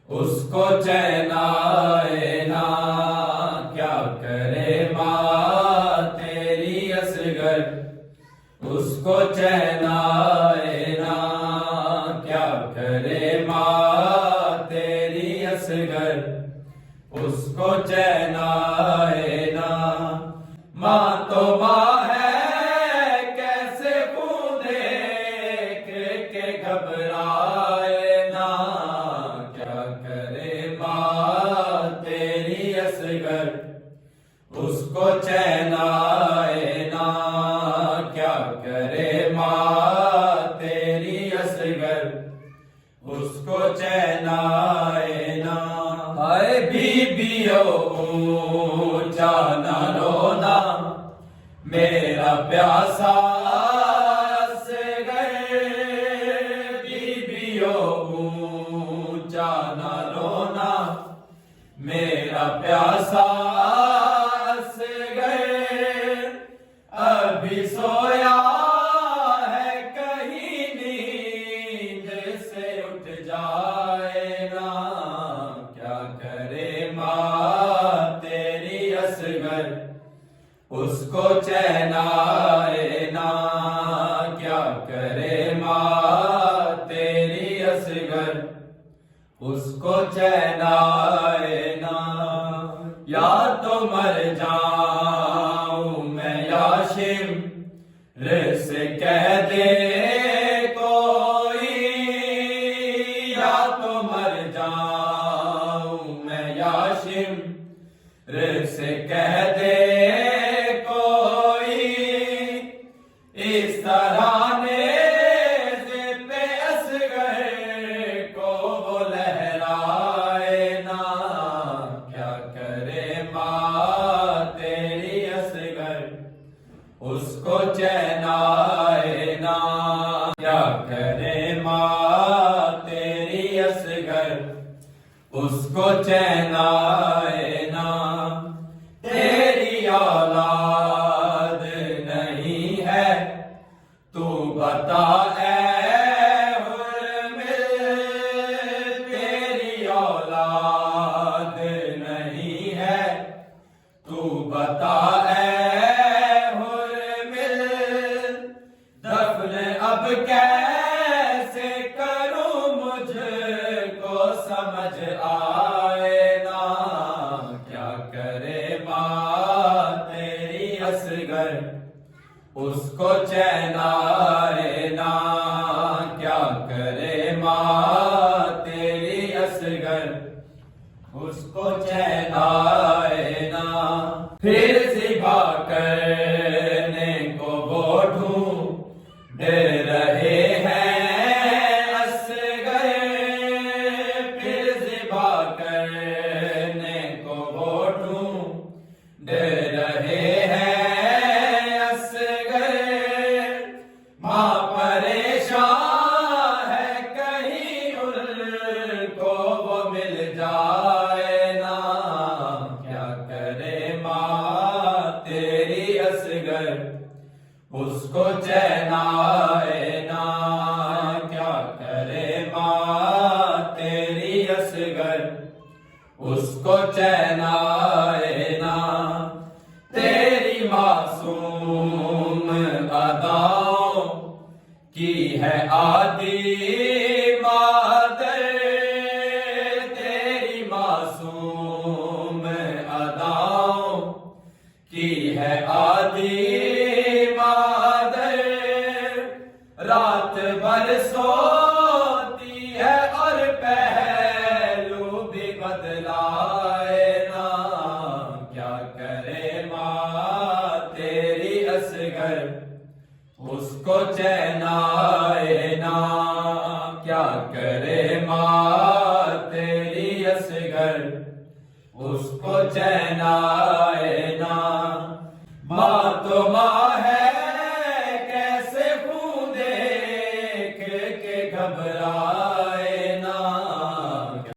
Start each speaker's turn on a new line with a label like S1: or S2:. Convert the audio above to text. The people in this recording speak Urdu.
S1: اس کو چین آئے نا، کیا کرے ماں تیری اصغر، اس کو چین آئے نا، کیا کرے ماں تیری اصغر، اس کو چین آئے نا۔ ماں تو ماں ہے کیسے خون دیکھ کے گھبرائے نا، کیا کرے ماں تیری اصغر، اس کو چین آئے نا، کیا کرے ماں تیری اصغر، اس کو چین آئے نا۔ ہائے بیبیو اونچا نہ رونا، میرا پیاسا اصغر، بیبیو اونچا نہ رونا، میرا پیاسا اصغر، ابھی سویا ہے کہیں نیند سے اٹھ جائے نا، کیا کرے ماں تیری اصغر، اس کو چین آئے نا، کیا کرے ماں تیری اصغر، اس کو چین آئے نا۔ یا تو مر جاؤں میں یا شمر سے کہہ دے کوئی، یا تو مر جاؤں میں یا شمر سے کہہ دے کوئی، اس طرح نیز پہ اصغر کو وہ لہرائے نا، کیا کرے ماں تیری اصغر، اس کو چین آئے نا، کیا کرے ماں تیری اصغر، اس کو چین آئے نا۔ تیری اولاد نہیں ہے تو بتا اے حرمل، تیری اولاد نہیں ہے تو بتا اے حرمل، دفن اب کیسے کروں مجھ کو سمجھ آئے نا، کیا کرے ماں تیری اصغر، اس کو چین آئے نا، کیا کرے ماں تیری اصغر، اس کو چین آئے نا۔ پھر ذبح کرنے کو وہ ڈھونڈ رہے ہیں اصغر، پھر ذبح کرنے کو وہ ڈھونڈ رہے ہیں اصغر، ماں پریشان ہے کہیں ان کو وہ مل جائے نا، کیا کرے ماں تیری اصغر، اس کو چین آئے نا، کیا کرے ماں تیری اصغر، اس کو چین آئے نا۔ تیری معصوم اداؤں کی ہے عادی مادر، تیری معصوم اداؤں کی ہے عادی مادر، رات بھر سوتی ہے اور پہلو بھی بدلائے نا، کیا کرے ماں تیری اصغر، اس کو چین آئے نا، کیا کرے ماں تیری اصغر، اس کو چین آئے نا۔ ماں تو ماں